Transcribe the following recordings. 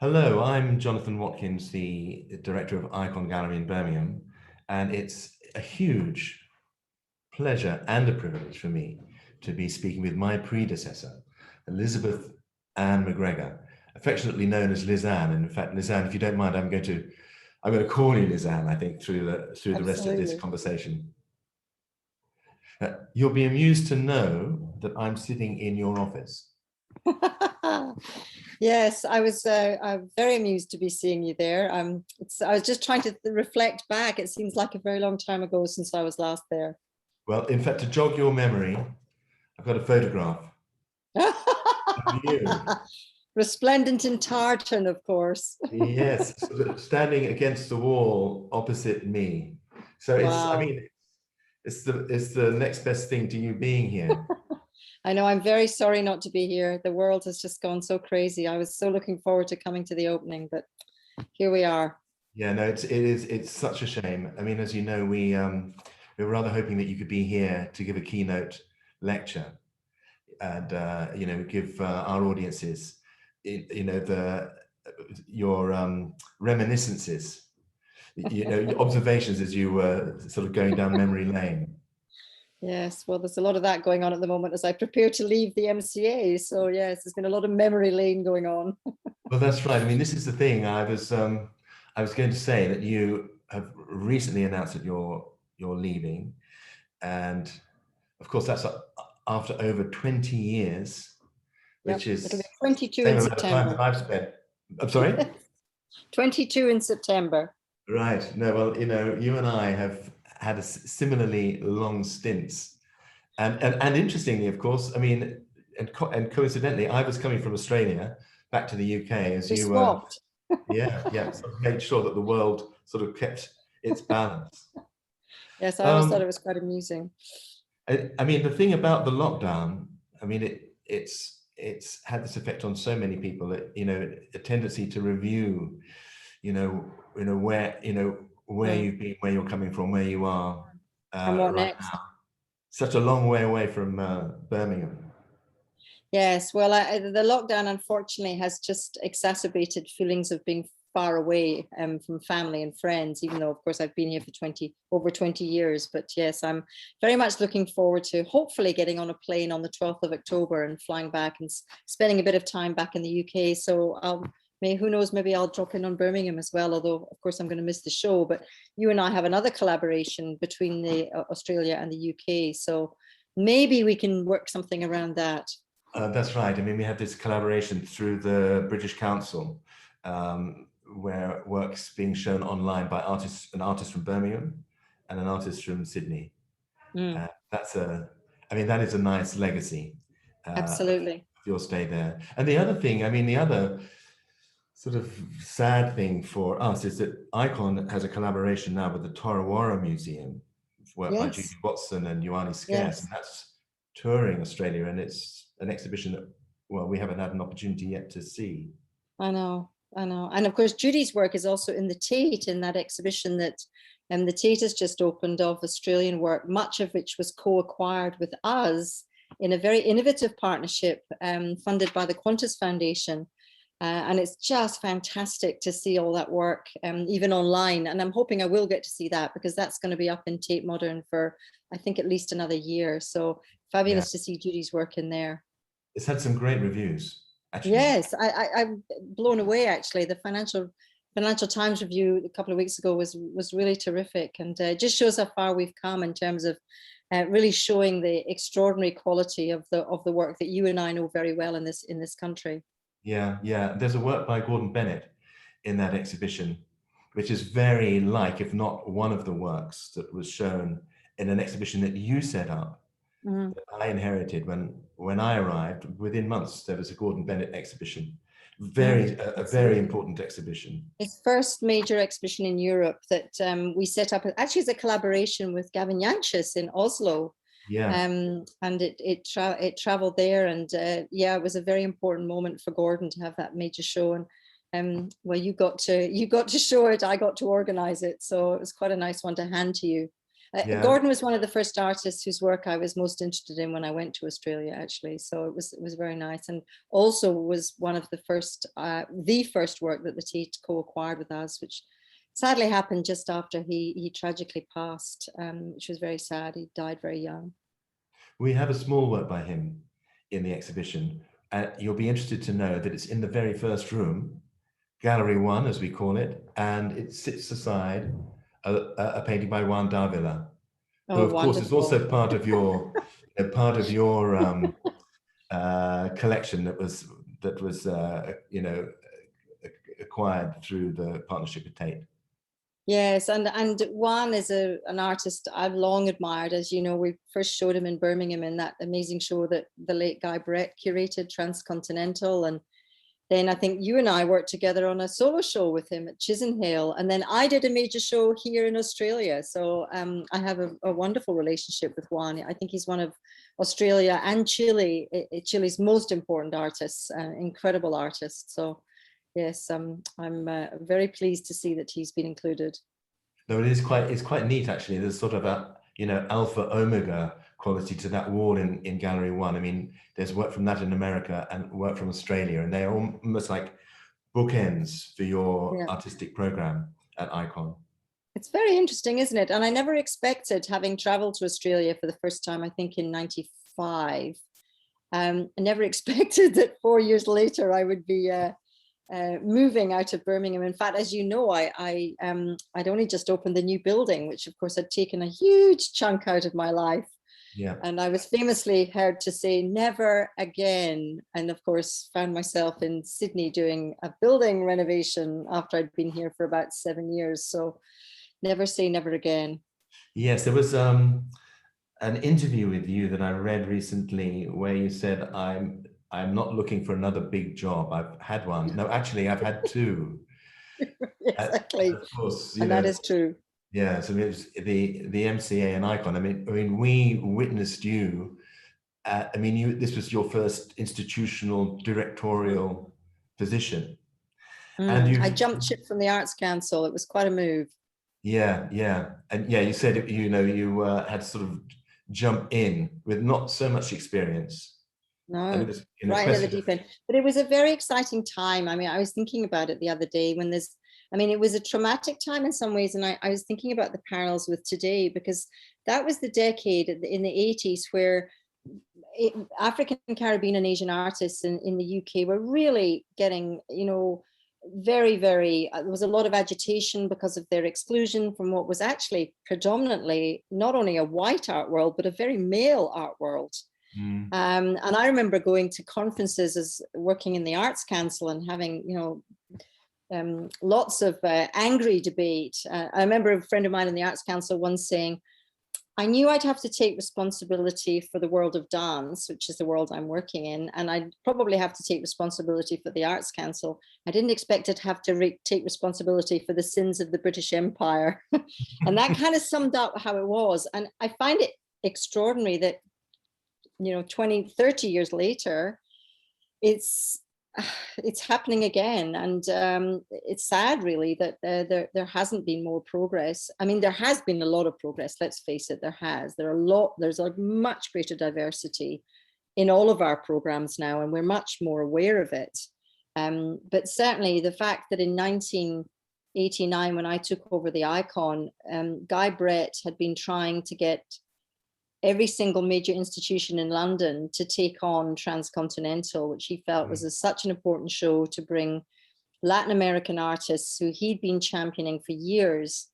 Hello, I'm Jonathan Watkins, the director of Ikon Gallery in Birmingham, and it's a huge pleasure and a privilege for me to be speaking with my predecessor, Elizabeth Ann Macgregor, affectionately known as Liz Ann. And in fact, Liz Ann, if you don't mind, I'm going to call you Liz Ann, I think, through the rest of this Absolutely. conversation. You'll be amused to know that I'm sitting in your office. Yes, I'm very amused to be seeing you there. I was just trying to reflect back. It seems like a very long time ago since I was last there. Well, in fact, to jog your memory, I've got a photograph of you. Resplendent in tartan, of course. Yes, sort of standing against the wall opposite me. So I Wow. mean, it's the next best thing to you being here. I know I'm very sorry not to be here. The world has just gone so crazy. I was so looking forward to coming to the opening, but here we are. Yeah, no, it's such a shame. I mean, as you know, we were rather hoping that you could be here to give a keynote lecture and give our audiences, the your reminiscences, your observations as you were sort of going down memory lane. Yes, well, there's a lot of that going on at the moment as I prepare to leave the MCA. So yes, there's been a lot of memory lane going on. Well, that's right. I mean, this is the thing. I was going to say that you have recently announced that you're leaving, and of course that's after over 20 years, which Yep, it'll is be 22 the in same amount of time September. that I've spent. I'm sorry? 22 in September. Right. No, well, you and I have had similarly long stints. And interestingly, of course, I mean, and coincidentally, I was coming from Australia back to the UK as We you were. swapped. Yeah, yeah. So made sure that the world sort of kept its balance. Yes, I always thought Um, it was quite amusing. I mean, the thing about the lockdown, I mean, it's had this effect on so many people that, a tendency to review, you know, where Mm. you've been, where you're coming from, where you are And what right next? now. Such a long way away from Birmingham. Yes, well, the lockdown unfortunately has just exacerbated feelings of being far away from family and friends, even though, of course, I've been here for over 20 years. But yes, I'm very much looking forward to hopefully getting on a plane on the 12th of October and flying back and spending a bit of time back in the UK. So who knows, maybe I'll drop in on Birmingham as well, although, of course, I'm going to miss the show. But you and I have another collaboration between the Australia and the UK. So maybe we can work something around that. That's right. I mean, we have this collaboration through the British Council, where work's being shown online by an artist from Birmingham and an artist from Sydney. Mm. I mean, that is a nice legacy of Absolutely. your stay there. And the other thing, I mean, the other sort of sad thing for us is that Ikon has a collaboration now with the Torrawara Museum, work by Judy Yes. Watson and Ioannis Scarce, and Yes. that's touring Australia, and it's an exhibition that, well, we haven't had an opportunity yet to see. I know. I know. And of course, Judy's work is also in the Tate in that exhibition that the Tate has just opened of Australian work, much of which was co-acquired with us in a very innovative partnership funded by the Qantas Foundation. And it's just fantastic to see all that work, even online. And I'm hoping I will get to see that because that's going to be up in Tate Modern for, I think, at least another year. So Yeah, fabulous to see Judy's work in there. it's had some great reviews, actually. Yes, I'm blown away actually. The Financial Times review a couple of weeks ago was really terrific, and just shows how far we've come in terms of really showing the extraordinary quality of the work that you and I know very well in this country. Yeah, yeah. There's a work by Gordon Bennett in that exhibition, which is very like, if not one of the works that was shown in an exhibition that you set up, Mhm. that I inherited when I arrived. Within months, there was a Gordon Bennett exhibition, a very Absolutely. important exhibition. His first major exhibition in Europe that we set up actually as a collaboration with Gavin Yanchis in Oslo. Yeah, And it traveled there, and yeah, it was a very important moment for Gordon to have that major show. And well, you got to show it. I got to organize it, so it was quite a nice one to hand to you. Yeah. Gordon was one of the first artists whose work I was most interested in when I went to Australia, actually. So it was very nice, and also was one of the first work that the Tate co-acquired with us, which sadly happened just after he tragically passed, which was very sad. He died very young. We have a small work by him in the exhibition. You'll be interested to know that it's in the very first room, Gallery 1, as we call it, and it sits aside a painting by Juan Davila, who, Oh, of course, is also wonderful. part of your collection that was acquired through the partnership with Tate. Yes, and Juan is an artist I've long admired. As you know, we first showed him in Birmingham in that amazing show that the late Guy Brett curated, Transcontinental, and then I think you and I worked together on a solo show with him at Chisenhale, and then I did a major show here in Australia. So I have a wonderful relationship with Juan. I think he's one of Australia and Chile, Chile's most important artists, incredible artist. So yes, I'm very pleased to see that he's been included. No, it's quite neat actually. There's sort of a alpha omega quality to that wall in Gallery 1. I mean, there's work from that in America and work from Australia, and they're almost like bookends for your artistic program at Ikon. It's very interesting, isn't it? And I never expected, having traveled to Australia for the first time, I think in '95, I never expected that 4 years later I would be moving out of Birmingham. In fact, as you know, I'd only just opened the new building, which of course had taken a huge chunk out of my life. Yeah. And I was famously heard to say never again. And of course, found myself in Sydney doing a building renovation after I'd been here for about 7 years. So never say never again. Yes, there was an interview with you that I read recently where you said, I'm not looking for another big job. I've had one. No, actually, I've had two. Exactly. Of course, and that is true. Yeah, so it was the MCA and Ikon. I mean, we witnessed you. This was your first institutional directorial position, and I jumped ship from the Arts Council. It was quite a move. Yeah, and you said you had to sort of jump in with not so much experience. No, right into the deep end. But it was a very exciting time. I mean, I was thinking about it the other day it was a traumatic time in some ways. And I was thinking about the parallels with today, because that was the decade in the 80s where African, Caribbean and Asian artists in the UK were really getting, very, very, there was a lot of agitation because of their exclusion from what was actually predominantly not only a white art world, but a very male art world. And I remember going to conferences as working in the Arts Council and having, lots of angry debate. I remember a friend of mine in the Arts Council once saying, I knew I'd have to take responsibility for the world of dance, which is the world I'm working in, and I'd probably have to take responsibility for the Arts Council. I didn't expect to have to take responsibility for the sins of the British Empire. And that kind of summed up how it was. And I find it extraordinary that 20, 30 years later, it's happening again. And it's sad, really, that there hasn't been more progress. I mean, there has been a lot of progress, let's face it, there's a much greater diversity in all of our programs now, and we're much more aware of it. But certainly the fact that in 1989, when I took over the Ikon, Guy Brett had been trying to get every single major institution in London to take on Transcontinental, which he felt was such an important show to bring Latin American artists who he'd been championing for years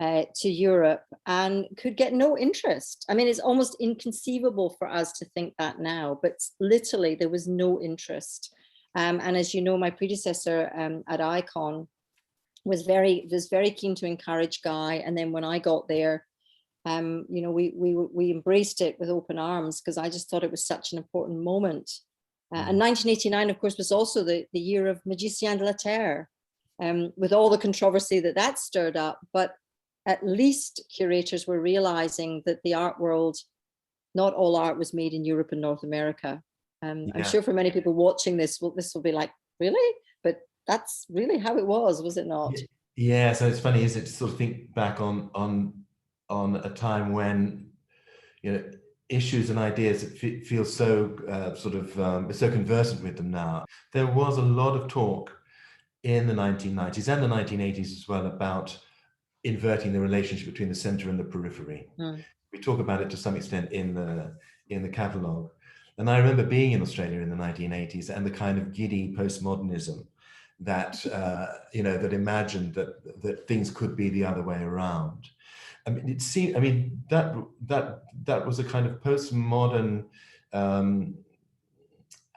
to Europe, and could get no interest. I mean, it's almost inconceivable for us to think that now, but literally there was no interest. And as you know, my predecessor at Ikon was very keen to encourage Guy. And then when I got there, we embraced it with open arms, because I just thought it was such an important moment. And 1989, of course, was also the year of Magicien de la Terre, with all the controversy that stirred up. But at least curators were realizing that the art world, not all art was made in Europe and North America. I'm sure for many people watching this will be like, really? But that's really how it was it not? Yeah, so it's funny, is it, to sort of think back on on a time when, you know, issues and ideas that feel so so conversant with them now. There was a lot of talk in the 1990s and the 1980s as well about inverting the relationship between the center and the periphery. We talk about it to some extent in the catalogue. And I remember being in Australia in the 1980s and the kind of giddy postmodernism that that imagined that things could be the other way around. I mean, it seemed. I mean, that was a kind of postmodern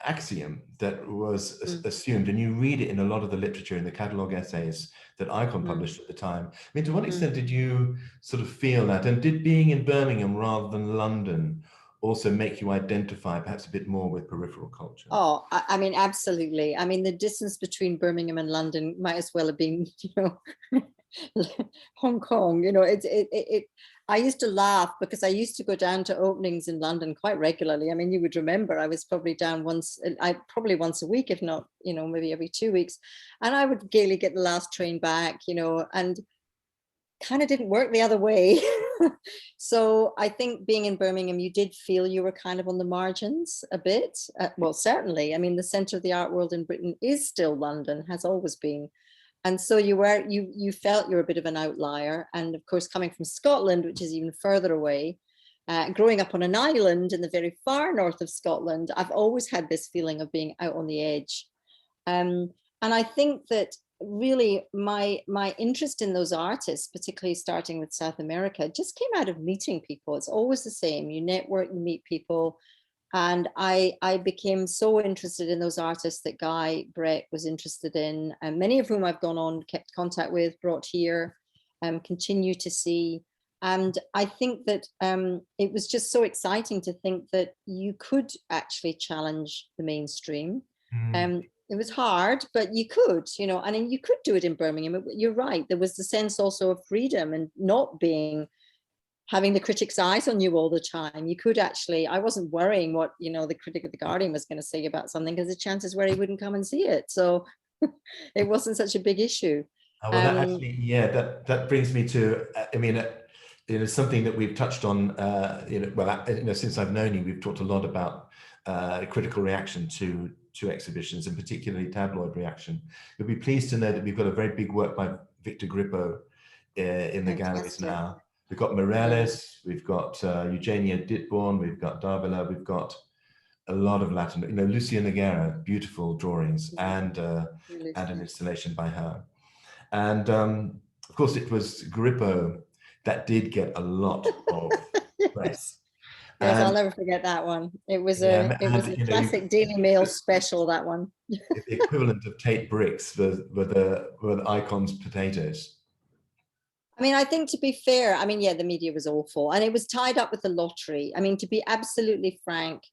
axiom that was assumed, and you read it in a lot of the literature in the catalogue essays that Ikon published at the time. I mean, to what extent did you sort of feel that, and did being in Birmingham rather than London also make you identify perhaps a bit more with peripheral culture? Oh, I mean, absolutely. I mean, the distance between Birmingham and London might as well have been, Hong Kong. I used to laugh because I used to go down to openings in London quite regularly. I mean, you would remember I was probably down once a week, if not, maybe every 2 weeks. And I would gaily get the last train back, and kind of didn't work the other way. So I think being in Birmingham, you did feel you were kind of on the margins a bit. Well, certainly. I mean, the center of the art world in Britain is still London, has always been. And so you felt you were a bit of an outlier. And of course, coming from Scotland, which is even further away, growing up on an island in the very far north of Scotland, I've always had this feeling of being out on the edge. And I think that really my interest in those artists, particularly starting with South America, just came out of meeting people. It's always the same. You network, you meet people. And I became so interested in those artists that Guy Brett was interested in, and many of whom I've gone on, kept contact with, brought here, continue to see. And I think that it was just so exciting to think that you could actually challenge the mainstream. It was hard, but you could, and you could do it in Birmingham. You're right. There was the sense also of freedom and not having the critic's eyes on you all the time. You could actually, I wasn't worrying what, the critic of The Guardian was going to say about something, because the chances were he wouldn't come and see it. So it wasn't such a big issue. Well, that brings me to, I mean, something that we've touched on, since I've known you, we've talked a lot about critical reaction to exhibitions, and particularly tabloid reaction. You'll be pleased to know that we've got a very big work by Victor Grippo in the galleries now. We've got Morales, we've got Eugenia Ditborn, we've got Davila, we've got a lot of Latin, Lucia Noguera, beautiful drawings, and an installation by her. And of course, it was Grippo that did get a lot of press. Yes, I'll never forget that one. It was a classic Daily Mail special, that one. The equivalent of Tate bricks were the Ikon's potatoes. I mean, I think, to be fair, the media was awful, and it was tied up with the lottery. I mean, to be absolutely frank,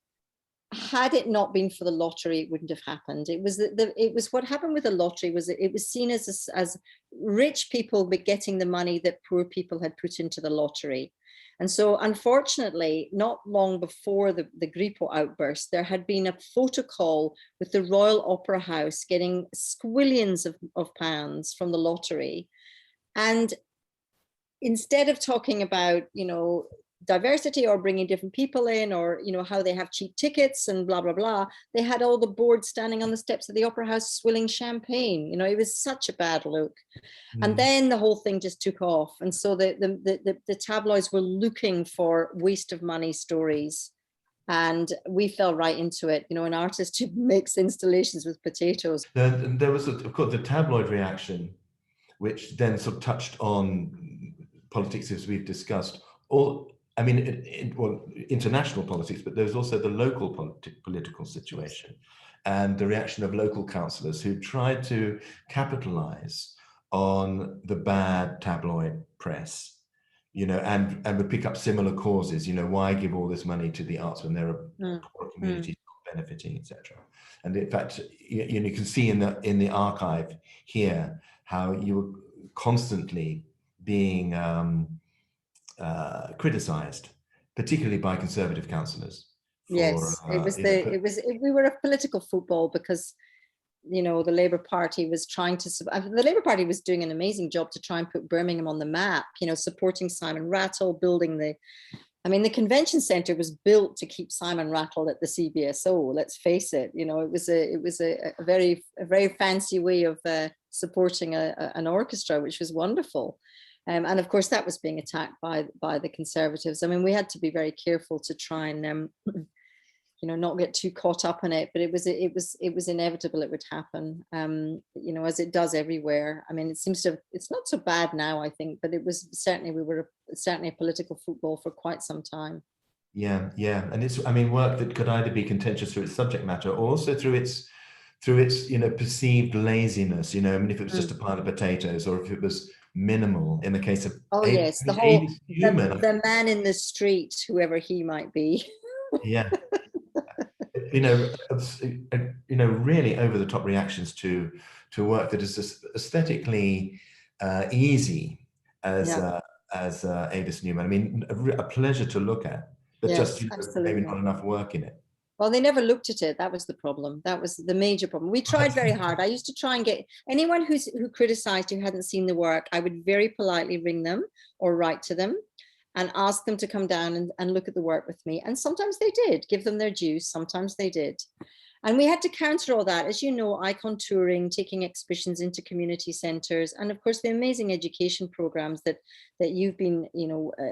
had it not been for the lottery, it wouldn't have happened. It was what happened with the lottery was that it was seen as rich people getting the money that poor people had put into the lottery. And so, unfortunately, not long before the Grippo outburst, there had been a photo call with the Royal Opera House getting squillions of pounds from the lottery. And instead of talking about, diversity or bringing different people in, or, how they have cheap tickets and blah, blah, blah, they had all the boards standing on the steps of the Opera House swilling champagne. It was such a bad look. And then the whole thing just took off. And so the tabloids were looking for waste of money stories. And we fell right into it, an artist who makes installations with potatoes. There was, of course, the tabloid reaction, which then sort of touched on politics, as we've discussed, international politics, but there's also the local political situation and the reaction of local councillors who tried to capitalize on the bad tabloid press, and would pick up similar causes. Why give all this money to the arts when there are poor communities benefiting, etc. And in fact, you can see in the archive here how you were constantly being criticized, particularly by conservative councillors. Yes, we were a political football, because the Labour Party was trying to, the Labour Party was doing an amazing job to try and put Birmingham on the map, supporting Simon Rattle, building the convention centre was built to keep Simon Rattle at the CBSO. Let's face it, it was a very fancy way of supporting an orchestra, which was wonderful. And of course, that was being attacked by the Conservatives. We had to be very careful to try and not get too caught up in it. But it was inevitable it would happen. As it does everywhere. It's not so bad now, I think, but it was certainly we were certainly a political football for quite some time. Yeah, and it's work that could either be contentious through its subject matter or also through its perceived laziness. If it was just a pile of potatoes, or if it was minimal in the case of the man in the street, whoever he might be. Yeah. Really over the top reactions to work that is just aesthetically easy as Avis Newman. A pleasure to look at, but yes, maybe not enough work in it. Well, they never looked at it. That was the problem. That was the major problem. We tried very hard. I used to try and get anyone who criticized, who hadn't seen the work, I would very politely ring them or write to them and ask them to come down and look at the work with me. And sometimes they did, give them their dues. Sometimes they did. And we had to counter all that, as you know, Ikon touring, taking exhibitions into community centres, and of course the amazing education programs that you've been,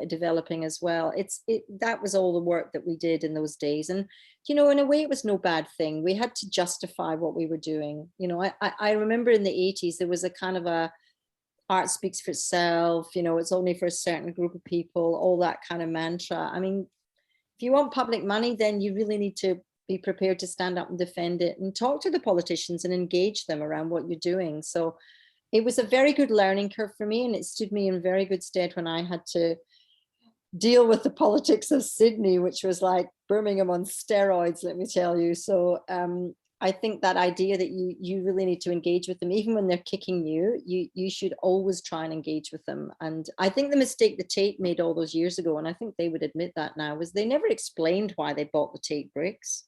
developing as well. That was all the work that we did in those days. And, in a way, it was no bad thing. We had to justify what we were doing. I remember in the 80s, there was a kind of a art speaks for itself, it's only for a certain group of people, all that kind of mantra. If you want public money, then you really need to be prepared to stand up and defend it and talk to the politicians and engage them around what you're doing. So it was a very good learning curve for me, and it stood me in very good stead when I had to deal with the politics of Sydney, which was like Birmingham on steroids, let me tell you. So I think that idea that you really need to engage with them, even when they're kicking you, you should always try and engage with them. And I think the mistake the Tate made all those years ago, and I think they would admit that now, was they never explained why they bought the Tate bricks.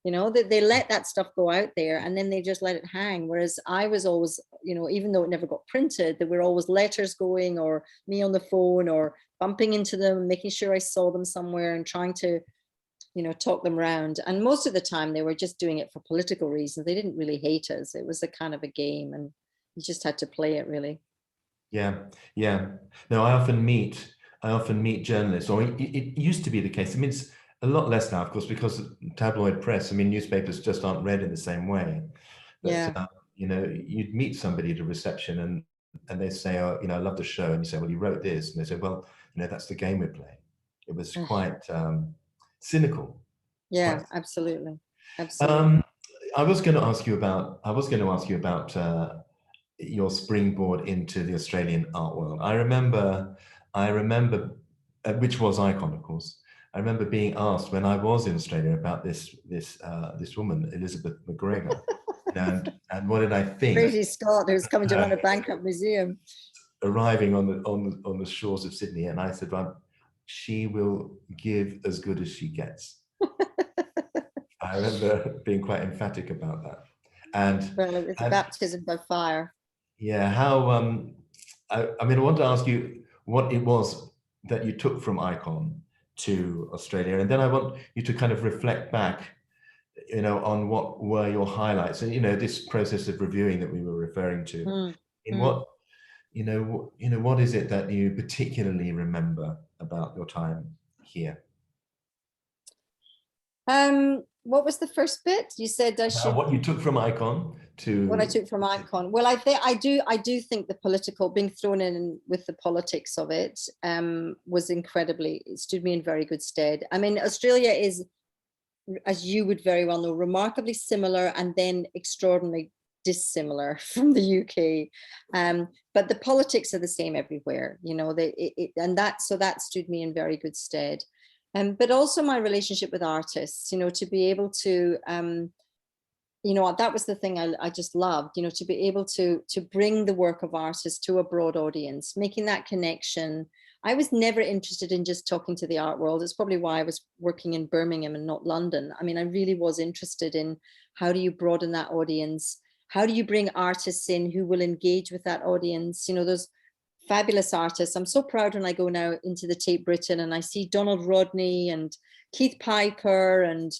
They let that stuff go out there and then they just let it hang. Whereas I was always, even though it never got printed, there were always letters going, or me on the phone, or bumping into them, making sure I saw them somewhere and trying to, talk them around. And most of the time they were just doing it for political reasons. They didn't really hate us. It was a kind of a game and you just had to play it, really. Yeah. No, I often meet journalists, or it used to be the case. It's a lot less now, of course, because of tabloid press. newspapers just aren't read in the same way. But, you'd meet somebody at a reception and they say, oh, I love the show. And you say, well, you wrote this. And they say, well, that's the game we play. It was quite cynical. Yeah, absolutely. I was going to ask you about your springboard into the Australian art world. I remember, which was Ikon, of course. I remember being asked when I was in Australia about this woman, Elizabeth Macgregor, and what did I think? Crazy Scott, who's coming to run a bankrupt museum, arriving on the shores of Sydney, and I said, well, she will give as good as she gets. I remember being quite emphatic about that. Well, it's a baptism by fire. Yeah, how? I want to ask you what it was that you took from Ikon to Australia, and then I want you to kind of reflect back, on what were your highlights, and this process of reviewing that we were referring to. What is it that you particularly remember about your time here? What was the first bit? You said I should. What you took from Ikon to. What I took from Ikon. Well, I do think the political, being thrown in with the politics of it, was incredibly. It stood me in very good stead. Australia is, as you would very well know, remarkably similar and then extraordinarily dissimilar from the UK, but the politics are the same everywhere. That stood me in very good stead. But also my relationship with artists, to be able to, that was the thing I just loved, to be able to bring the work of artists to a broad audience, making that connection. I was never interested in just talking to the art world. It's probably why I was working in Birmingham and not London. I really was interested in how do you broaden that audience, How do you bring artists in who will engage with that audience? You know, those fabulous artists. I'm so proud when I go now into the Tate Britain and I see Donald Rodney and Keith Piper and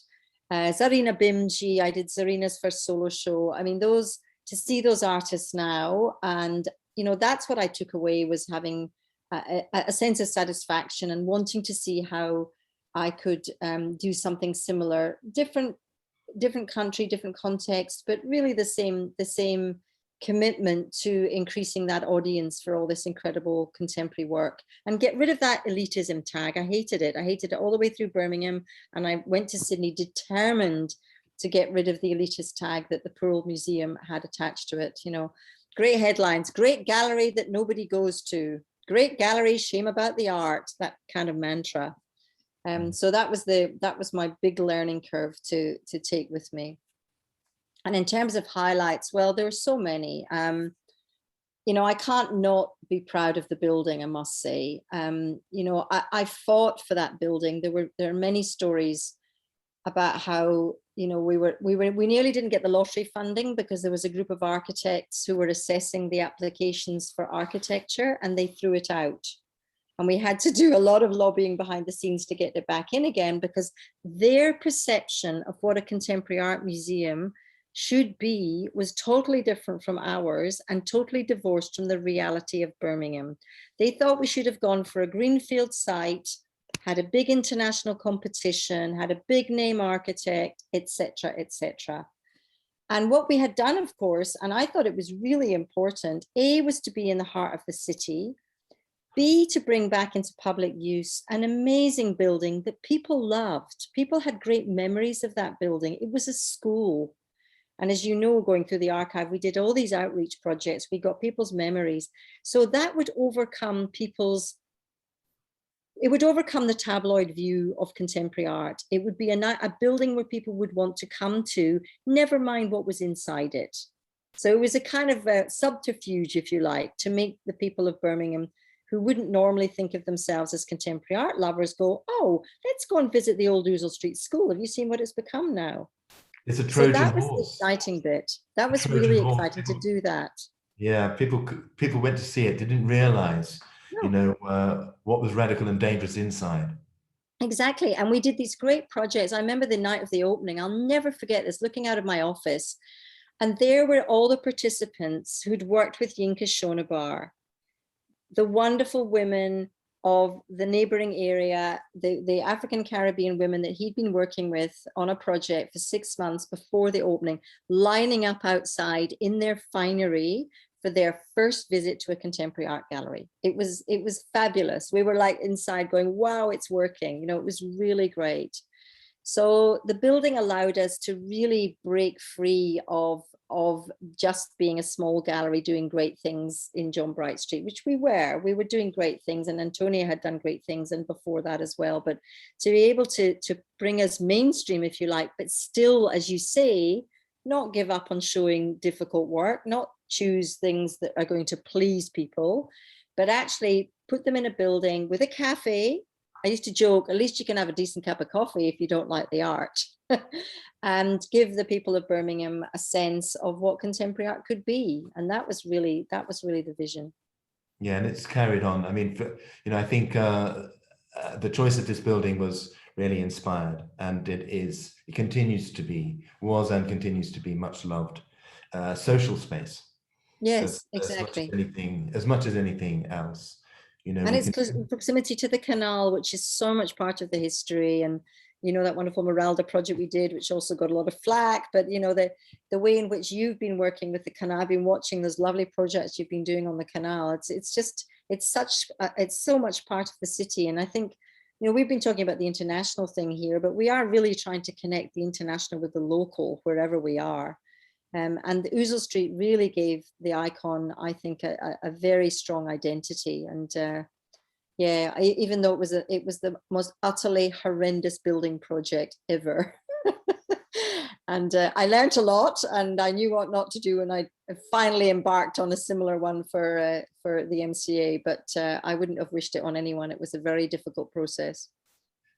Zarina Bimji. I did Zarina's first solo show. I mean, those, to see those artists now, and you know, that's what I took away, was having a sense of satisfaction and wanting to see how I could do something similar, different country, different context, but really the same commitment to increasing that audience for all this incredible contemporary work, and get rid of that elitism tag. I hated it. I hated it all the way through Birmingham, and I went to Sydney determined to get rid of the elitist tag that the poor old museum had attached to it. You know, great headlines, great gallery that nobody goes to, great gallery, shame about the art, that kind of mantra. So that was my big learning curve to take with me. And in terms of highlights, well, there were so many. You know, I can't not be proud of the building, I must say. You know, I fought for that building. There are many stories about how, you know, we nearly didn't get the lottery funding because there was a group of architects who were assessing the applications for architecture and they threw it out. And we had to do a lot of lobbying behind the scenes to get it back in again, because their perception of what a contemporary art museum should be was totally different from ours and totally divorced from the reality of Birmingham. They thought we should have gone for a greenfield site, had a big international competition, had a big name architect, etc., etc. And what we had done, of course, and I thought it was really important, A, was to be in the heart of the city, B, to bring back into public use an amazing building that people loved. People had great memories of that building. It was a school. And as you know, going through the archive, we did all these outreach projects. We got people's memories. So that would overcome it would overcome the tabloid view of contemporary art. It would be a building where people would want to come to, never mind what was inside it. So it was a kind of a subterfuge, if you like, to make the people of Birmingham, who wouldn't normally think of themselves as contemporary art lovers, go, oh, let's go and visit the old Ousel Street School. Have you seen what it's become now? It's a Trojan horse. So that was the exciting bit. That was really exciting to do that. Yeah, people went to see it. They didn't realize, you know, what was radical and dangerous inside. Exactly. And we did these great projects. I remember the night of the opening. I'll never forget this, looking out of my office. And there were all the participants who'd worked with Yinka Shonabar, the wonderful women of the neighboring area, the African Caribbean women that he'd been working with on a project for 6 months before the opening, lining up outside in their finery for their first visit to a contemporary art gallery. It was fabulous. We were like inside going, wow, it's working. You know, it was really great. So the building allowed us to really break free of just being a small gallery doing great things in John Bright Street, which we were doing great things, and Antonia had done great things, and before that as well. But to be able to bring us mainstream, if you like, but still, as you say, not give up on showing difficult work, not choose things that are going to please people, but actually put them in a building with a cafe. I used to joke, at least you can have a decent cup of coffee if you don't like the art, and give the people of Birmingham a sense of what contemporary art could be. And that was really the vision. Yeah, and it's carried on. I mean, you know, I think the choice of this building was really inspired, and it continues to be, was and continues to be much loved social space. Yes, exactly. As much as anything else. You know, and its proximity to the canal, which is so much part of the history, and you know, that wonderful Meralda project we did, which also got a lot of flack, but you know, the way in which you've been working with the canal, I've been watching those lovely projects you've been doing on the canal. It's so much part of the city. And I think, you know, we've been talking about the international thing here, but we are really trying to connect the international with the local wherever we are. And the Ousel Street really gave the Ikon, I think, a very strong identity. And yeah, even though it was the most utterly horrendous building project ever. And I learned a lot, and I knew what not to do, and I finally embarked on a similar one for the MCA, but I wouldn't have wished it on anyone. It was a very difficult process.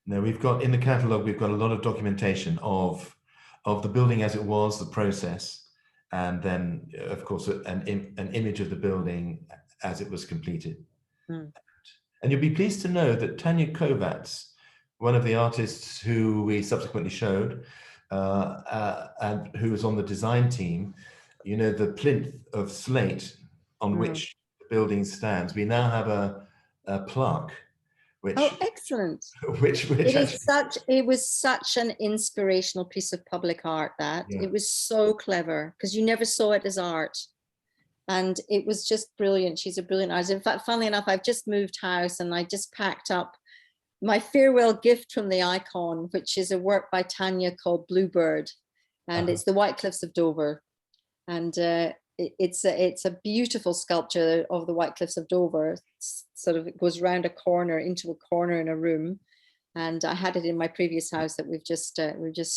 No, we've got in the catalogue, we've got a lot of documentation of the building as it was, the process, and then, of course, an image of the building as it was completed. Mm. And you'll be pleased to know that Tanya Kovacs, one of the artists who we subsequently showed, and who was on the design team, you know, the plinth of slate on which the building stands, we now have a plaque, which, Oh, excellent. which It was such an inspirational piece of public art, that Yeah. it was so clever, because you never saw it as art. And it was just brilliant. She's a brilliant artist. In fact, funnily enough, I've just moved house and I just packed up my farewell gift from the Ikon, which is a work by Tanya called Bluebird. And it's the White Cliffs of Dover. And it's a beautiful sculpture of the White Cliffs of Dover. It goes round a corner into a corner in a room. And I had it in my previous house that we've just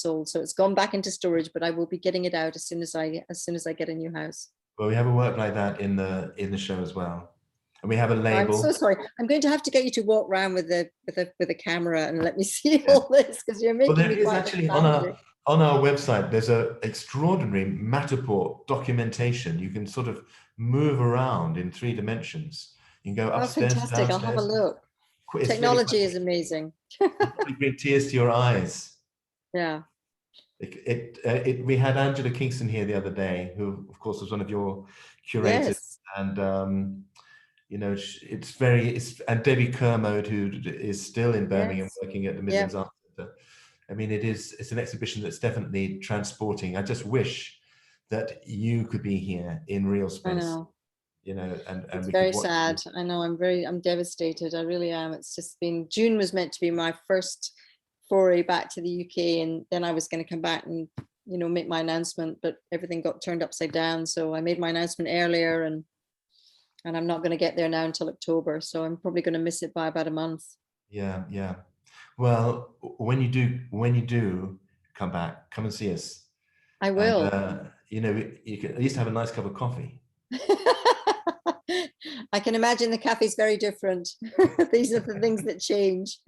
sold. So it's gone back into storage, but I will be getting it out as soon as I get a new house. Well, we have a work like that in the show as well, and we have a label. I'm so sorry. I'm going to have to get you to walk around with a camera and let me see all this, because you're making me quite actually on our website. There's a extraordinary Matterport documentation. You can sort of move around in 3 dimensions. You can go upstairs, fantastic. downstairs. I'll have a look. It's Technology really is amazing. Probably bring tears to your eyes. Yeah. We had Angela Kingston here the other day, who of course was one of your curators. Yes. And you know, and Debbie Kermode, who is still in Birmingham, Yes. working at the Midlands Art Centre. I mean, it's an exhibition that's definitely transporting. I just wish that you could be here in real space. I know. You know, and It's we very could watch sad. you. I know. I'm devastated. I really am. It's just been, June was meant to be my first foray back to the UK, and then I was going to come back and, you know, make my announcement, but everything got turned upside down. So I made my announcement earlier, and I'm not going to get there now until October. So I'm probably going to miss it by about a month. Yeah, yeah. Well, when you do come back, come and see us. I will. And, you know, you can at least have a nice cup of coffee. I can imagine the cafe's very different. These are the things that change.